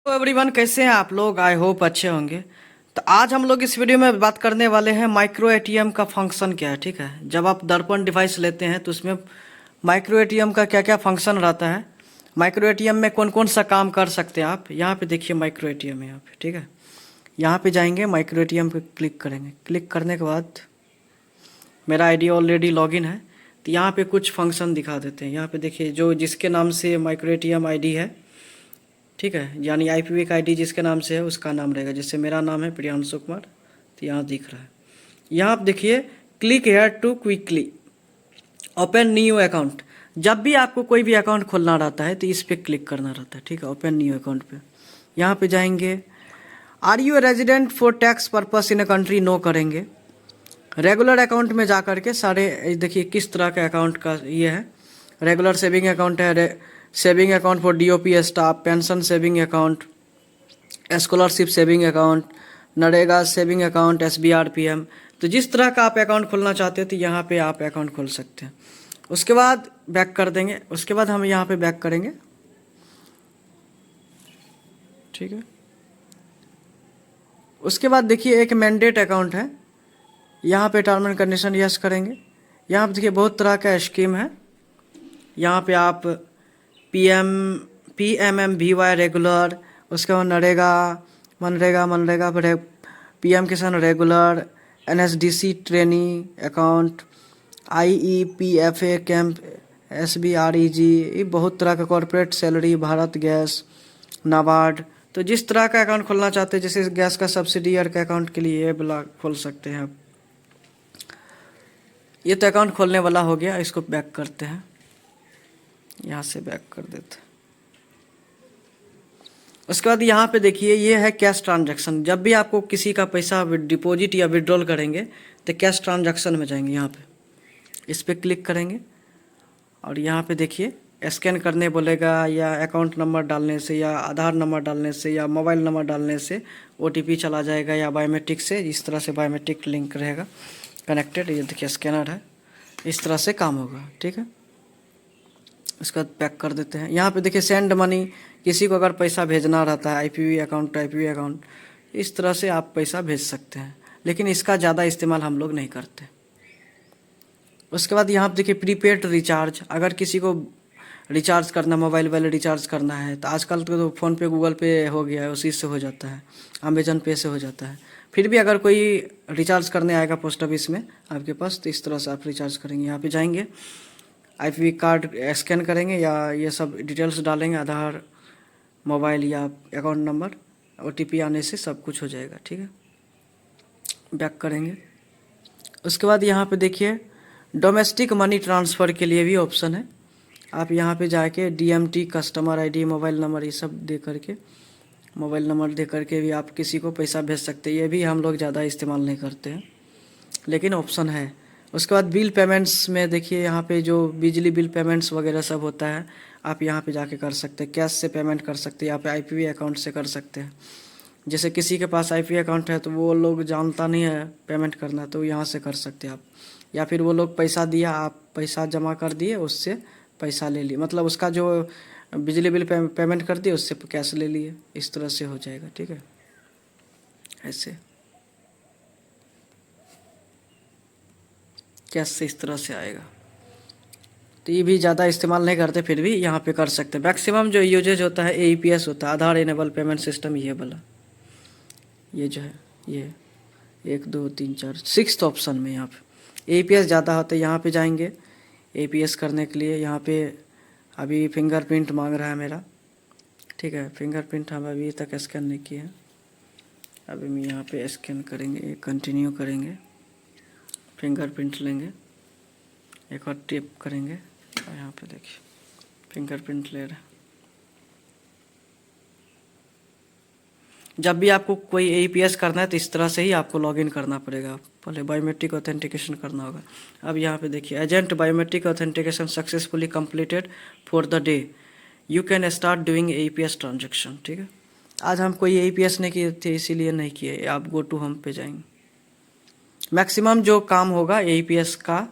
तो एवरीवन, कैसे हैं आप लोग? आई होप अच्छे होंगे। तो आज हम लोग इस वीडियो में बात करने वाले हैं माइक्रो एटीएम का फंक्शन क्या है। ठीक है, जब आप दर्पण डिवाइस लेते हैं तो उसमें माइक्रो एटीएम का क्या क्या फंक्शन रहता है, माइक्रो एटीएम में कौन कौन सा काम कर सकते हैं आप। यहाँ पे देखिए माइक्रो एटीएम है यहाँ पे। ठीक है, यहाँ पे जाएंगे, माइक्रो एटीएम पे क्लिक करेंगे। क्लिक करने के बाद मेरा आईडी ऑलरेडी लॉगिन है, तो यहाँ पे कुछ फंक्शन दिखा देते हैं। यहाँ पे देखिए, जो जिसके नाम से माइक्रो एटीएम आईडी है, ठीक है, यानी आईपीवी का आईडी जिसके नाम से है उसका नाम रहेगा। जैसे मेरा नाम है प्रियांशु कुमार, तो यहाँ दिख रहा है। यहाँ आप देखिए, click here to quickly open new account. जब भी आपको कोई भी अकाउंट खोलना रहता है तो इस पर क्लिक करना रहता है। ठीक है, ओपन न्यू अकाउंट पे यहाँ पे जाएंगे। Are you a resident for tax purpose in a country? No करेंगे। रेगुलर अकाउंट में जा करके सारे देखिए किस तरह के अकाउंट का ये है। रेगुलर सेविंग अकाउंट है, saving account for DOP staff, pension saving account, scholarship saving account, NREGA saving account, SBRPM. तो जिस तरह का आप अकाउंट खोलना चाहते हो तो यहाँ पे आप अकाउंट खोल सकते हैं। उसके बाद बैक कर देंगे। उसके बाद हम यहाँ पे बैक करेंगे। ठीक है, उसके बाद देखिए एक मैंडेट अकाउंट है, यहाँ पे टर्म एंड कंडीशन यस करेंगे। यहाँ पे देखिए बहुत तरह का स्कीम है। यहाँ पे आप PMMVY रेगुलर, उसके बाद नरेगा, मनरेगा फिर PM किसान regular, NSDC trainee account, IEPFA camp, SBREG, ये बहुत तरह का corporate salary, Bharat gas, NABARD. तो जिस तरह का अकाउंट खोलना चाहते हैं, जैसे गैस का सब्सिडी के अकाउंट के लिए ये वाला खोल सकते हैं आप। ये तो अकाउंट खोलने वाला हो गया। इसको बैक करते हैं, यहाँ से बैक कर देते हैं। उसके बाद यहाँ पे देखिए ये है कैश ट्रांजैक्शन। जब भी आपको किसी का पैसा डिपॉजिट या विड्रॉल करेंगे तो कैश ट्रांजैक्शन में जाएंगे। यहाँ पे इस पर क्लिक करेंगे और यहाँ पे देखिए स्कैन करने बोलेगा, या अकाउंट नंबर डालने से, या आधार नंबर डालने से, या मोबाइल नंबर डालने से OTP चला जाएगा, या बायोमेट्रिक से। इस तरह से बायोमेट्रिक लिंक रहेगा कनेक्टेड। ये देखिए स्कैनर है, इस तरह से काम होगा। ठीक है, उसके बाद पैक कर देते हैं। यहाँ पे देखिए सेंड मनी, किसी को अगर पैसा भेजना रहता है आईपीवी अकाउंट, इस तरह से आप पैसा भेज सकते हैं, लेकिन इसका ज़्यादा इस्तेमाल हम लोग नहीं करते। उसके बाद यहाँ पे देखिए प्रीपेड रिचार्ज। अगर किसी को रिचार्ज करना, मोबाइल वाले रिचार्ज करना है, तो आजकल तो फ़ोन पे, गूगल पे हो गया है, उसी से हो जाता है, अमेजन पे से हो जाता है। फिर भी अगर कोई रिचार्ज करने आएगा पोस्ट ऑफिस में आपके पास, तो इस तरह से आप रिचार्ज करेंगे। यहाँ पे जाएंगे, आईपीवी कार्ड स्कैन करेंगे, या ये सब डिटेल्स डालेंगे, आधार, मोबाइल या अकाउंट नंबर, OTP आने से सब कुछ हो जाएगा। ठीक है, बैक करेंगे। उसके बाद यहाँ पे देखिए डोमेस्टिक मनी ट्रांसफ़र के लिए भी ऑप्शन है। आप यहाँ पे जाके DMT, customer ID, mobile number, ये सब दे करके, मोबाइल नंबर दे करके भी आप किसी को पैसा भेज सकते हैं। ये भी हम लोग ज़्यादा इस्तेमाल नहीं करते हैं, लेकिन ऑप्शन है। उसके बाद बिल पेमेंट्स में देखिए, यहाँ पे जो बिजली बिल पेमेंट्स वगैरह सब होता है, आप यहाँ पे जाके कर सकते हैं। कैश से पेमेंट कर सकते हैं, यहाँ पे IPV अकाउंट से कर सकते हैं। जैसे किसी के पास IPV अकाउंट है तो वो लोग जानता नहीं है पेमेंट करना, तो यहाँ से कर सकते हैं आप। या फिर वो लोग पैसा दिया, आप पैसा जमा कर दिए, उससे पैसा ले लिए, मतलब उसका जो बिजली बिल पेमेंट कर दिए, उससे कैश ले लिए। इस तरह से हो जाएगा। ठीक है, ऐसे कैश से इस तरह से आएगा। तो ये भी ज़्यादा इस्तेमाल नहीं करते, फिर भी यहाँ पे कर सकते हैं। मैक्सिमम जो यूजेज होता है AEPS होता है, आधार इनेबल पेमेंट सिस्टम, ये वाला, ये जो है, ये 1 2 3 4 6th ऑप्शन में यहाँ पे AEPS ज़्यादा होता है। यहाँ पे जाएंगे AEPS करने के लिए। यहाँ पे अभी फिंगरप्रिंट मांग रहा है मेरा। ठीक है, फिंगरप्रिंट हम अभी तक स्कैन नहीं किए हैं। अभी हम यहाँ पे स्कैन करेंगे, कंटिन्यू करेंगे, फिंगरप्रिंट लेंगे, एक और टिप करेंगे, और यहाँ पे देखिए फिंगरप्रिंट ले रहा है। जब भी आपको कोई AEPS करना है तो इस तरह से ही आपको लॉगिन करना पड़ेगा। पहले बायोमेट्रिक ऑथेंटिकेशन करना होगा। अब यहाँ पे देखिए agent biometric authentication successfully completed for the day, you can start doing AEPS transaction. ठीक है, आज हम कोई AEPS नहीं किए थे, इसीलिए नहीं किए। आप गो टू होम पे जाएंगे। मैक्सिमम जो काम होगा AEPS का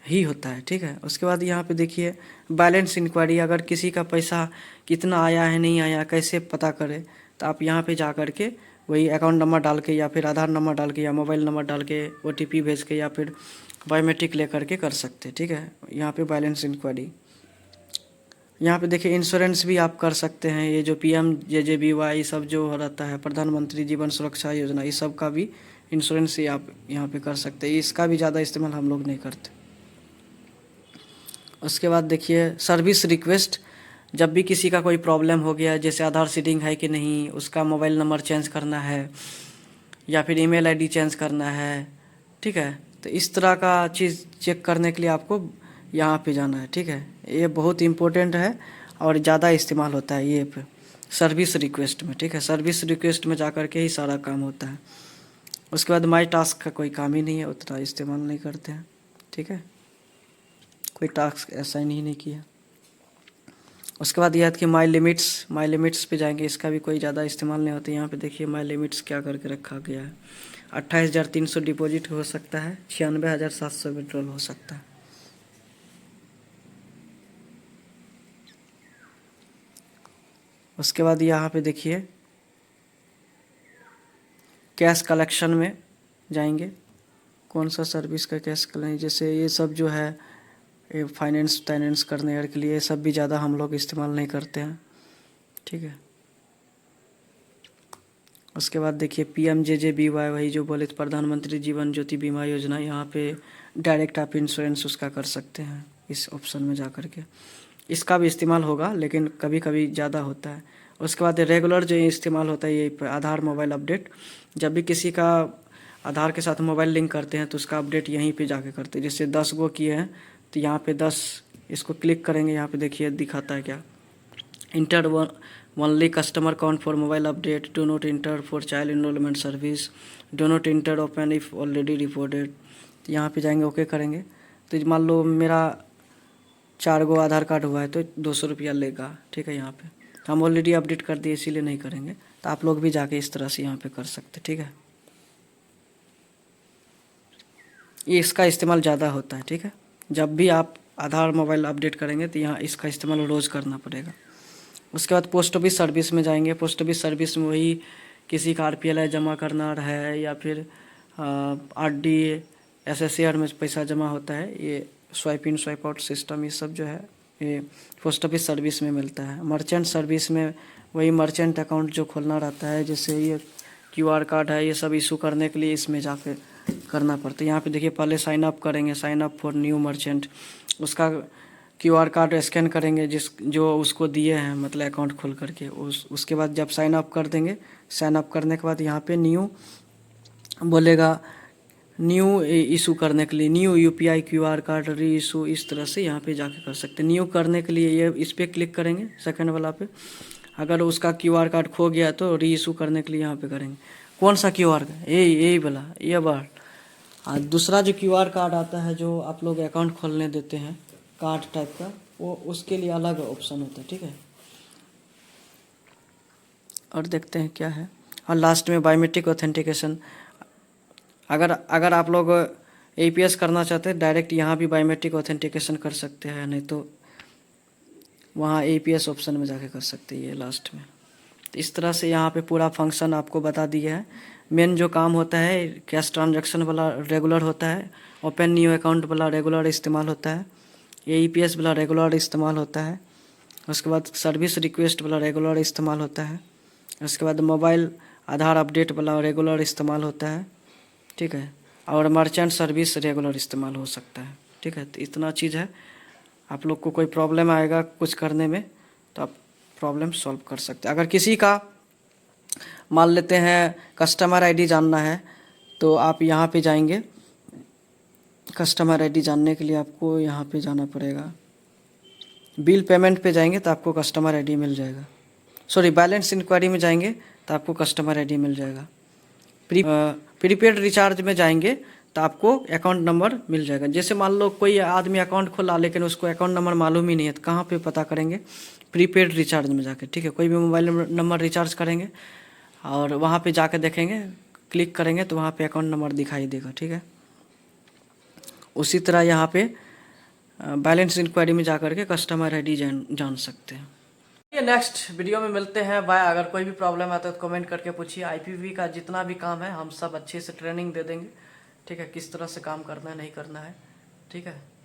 ही होता है, ठीक है। उसके बाद यहाँ पे देखिए बैलेंस इंक्वायरी, अगर किसी का पैसा कितना आया है नहीं आया कैसे पता करें, तो आप यहाँ पे जा कर के वही अकाउंट नंबर डाल के या फिर आधार नंबर डाल के या मोबाइल नंबर डाल के OTP भेज के या फिर बायोमेट्रिक ले करके कर सकते हैं, ठीक है। यहाँ पे बैलेंस इंक्वायरी। यहाँ पे देखिए इंश्योरेंस भी आप कर सकते हैं, ये जो PMJJBY सब जो रहता है प्रधानमंत्री जीवन सुरक्षा योजना, इस सब का भी इंश्योरेंस ही आप यहाँ पे कर सकते हैं। इसका भी ज़्यादा इस्तेमाल हम लोग नहीं करते। उसके बाद देखिए सर्विस रिक्वेस्ट, जब भी किसी का कोई प्रॉब्लम हो गया, जैसे आधार सीडिंग है कि नहीं, उसका मोबाइल नंबर चेंज करना है या फिर ईमेल आईडी चेंज करना है, ठीक है, तो इस तरह का चीज़ चेक करने के लिए आपको यहाँ पे जाना है, ठीक है। ये बहुत इम्पोर्टेंट है और ज़्यादा इस्तेमाल होता है ये पे सर्विस रिक्वेस्ट में, ठीक है। सर्विस रिक्वेस्ट में जा कर के ही सारा काम होता है। उसके बाद माई टास्क का कोई काम ही नहीं है, उतना इस्तेमाल नहीं करते हैं, ठीक है, कोई टास्क असाइन ही नहीं किया। उसके बाद याद कि माई लिमिट्स पे जाएंगे, इसका भी कोई ज़्यादा इस्तेमाल नहीं होता। यहाँ पे देखिए माई लिमिट्स क्या करके रखा गया है, 28,300 डिपॉजिट हो सकता है, 96,700 विड्रॉल हो सकता है। उसके बाद यहाँ पे देखिए कैश कलेक्शन में जाएंगे, कौन सा सर्विस का कैश कलेक्शन, जैसे ये सब जो है ये फाइनेंस करने के लिए, ये सब भी ज़्यादा हम लोग इस्तेमाल नहीं करते हैं, ठीक है। उसके बाद देखिए PMJJBY, वही जो बोले प्रधानमंत्री जीवन ज्योति बीमा योजना, यहाँ पे डायरेक्ट आप इंश्योरेंस उसका कर सकते हैं इस ऑप्शन में जा कर के। इसका भी इस्तेमाल होगा लेकिन कभी कभी ज़्यादा होता है। उसके बाद रेगुलर जो इस्तेमाल होता है ये आधार मोबाइल अपडेट, जब भी किसी का आधार के साथ मोबाइल लिंक करते हैं तो उसका अपडेट यहीं पे जाके करते हैं। जैसे 10 गो किए हैं तो यहाँ पे 10, इसको क्लिक करेंगे, यहाँ पे देखिए दिखाता है क्या, enter only customer count for mobile update, do not enter for child enrolment service, do not enter open if already reported. तो यहाँ पे जाएंगे, ओके करेंगे। तो मान लो मेरा 4 गो आधार कार्ड हुआ है तो 200 रुपया लेगा, ठीक है। यहाँ पे हम ऑलरेडी अपडेट कर दिए इसीलिए नहीं करेंगे, तो आप लोग भी जाके इस तरह से यहाँ पे कर सकते, ठीक है। ये इसका इस्तेमाल ज़्यादा होता है, ठीक है। जब भी आप आधार मोबाइल अपडेट करेंगे तो यहाँ इसका इस्तेमाल रोज़ करना पड़ेगा। उसके बाद पोस्ट ऑफिस सर्विस में जाएंगे। पोस्ट ऑफिस सर्विस में वही किसी का RPLI जमा करना है या फिर RD SSAR में पैसा जमा होता है, ये स्वाइप इन स्वाइप आउट सिस्टम, ये सब जो है ये पोस्ट ऑफिस सर्विस में मिलता है। मर्चेंट सर्विस में वही मर्चेंट अकाउंट जो खोलना रहता है, जैसे ये QR कार्ड है, ये सब इशू करने के लिए इसमें जाके करना पड़ता है। यहाँ पे देखिए पहले साइन अप करेंगे, sign up for new merchant, उसका QR कार्ड स्कैन करेंगे जो उसको दिए हैं, मतलब अकाउंट खोल करके, उसके बाद जब साइन अप कर देंगे, साइन अप करने के बाद यहाँ पे न्यू बोलेगा, न्यू इशू करने के लिए न्यू UPI QR कार्ड री इशू, इस तरह से यहाँ पे जाके कर सकते हैं। न्यू करने के लिए ये इस पर क्लिक करेंगे सेकंड वाला पे, अगर उसका QR कार्ड खो गया तो री इशू करने के लिए यहाँ पे करेंगे। कौन सा QR कार्ड, यही वाला, ये बार। और दूसरा जो QR कार्ड आता है जो आप लोग अकाउंट खोलने देते हैं कार्ड टाइप का, वो उसके लिए अलग ऑप्शन होता है, ठीक है। और देखते हैं क्या है। और लास्ट में बायोमेट्रिक ऑथेंटिकेशन, अगर आप लोग APS करना चाहते हैं डायरेक्ट यहाँ भी बायोमेट्रिक ऑथेंटिकेशन कर सकते हैं, नहीं तो वहाँ APS ऑप्शन में जाके कर सकते हैं, ये लास्ट में। तो इस तरह से यहाँ पे पूरा फंक्शन आपको बता दिया है। मेन जो काम होता है कैश ट्रांजैक्शन वाला रेगुलर होता है, ओपन न्यू अकाउंट वाला रेगुलर इस्तेमाल होता है, APS वाला रेगुलर इस्तेमाल होता है। उसके बाद सर्विस रिक्वेस्ट वाला रेगुलर इस्तेमाल होता है। उसके बाद मोबाइल आधार अपडेट वाला रेगुलर इस्तेमाल होता है, ठीक है। और मर्चेंट सर्विस रेगुलर इस्तेमाल हो सकता है, ठीक है। तो इतना चीज़ है। आप लोग को कोई प्रॉब्लम आएगा कुछ करने में तो आप प्रॉब्लम सॉल्व कर सकते हैं। अगर किसी का मान लेते हैं कस्टमर ID जानना है तो आप यहाँ पे जाएंगे, कस्टमर ID जानने के लिए आपको यहाँ पे जाना पड़ेगा, बिल पेमेंट पे जाएंगे तो आपको कस्टमर ID मिल जाएगा। सॉरी, बैलेंस इंक्वायरी में जाएंगे तो आपको कस्टमर ID मिल जाएगा। प्रीपेड रिचार्ज में जाएंगे तो आपको अकाउंट नंबर मिल जाएगा। जैसे मान लो कोई आदमी अकाउंट खोला लेकिन उसको अकाउंट नंबर मालूम ही नहीं है, तो कहाँ पे पता करेंगे, प्रीपेड रिचार्ज में जाके, ठीक है। कोई भी मोबाइल नंबर रिचार्ज करेंगे और वहाँ पे जाके देखेंगे, क्लिक करेंगे तो वहाँ पे अकाउंट नंबर दिखाई देगा, ठीक है। उसी तरह यहाँ पे बैलेंस इंक्वायरी में जा करके कस्टमर आईडी जान सकते हैं। ये नेक्स्ट वीडियो में मिलते हैं। बाय। अगर कोई भी प्रॉब्लम आता है तो कमेंट करके पूछिए। IPv का जितना भी काम है हम सब अच्छे से ट्रेनिंग दे देंगे। ठीक है, किस तरह से काम करना है नहीं करना है। ठीक है।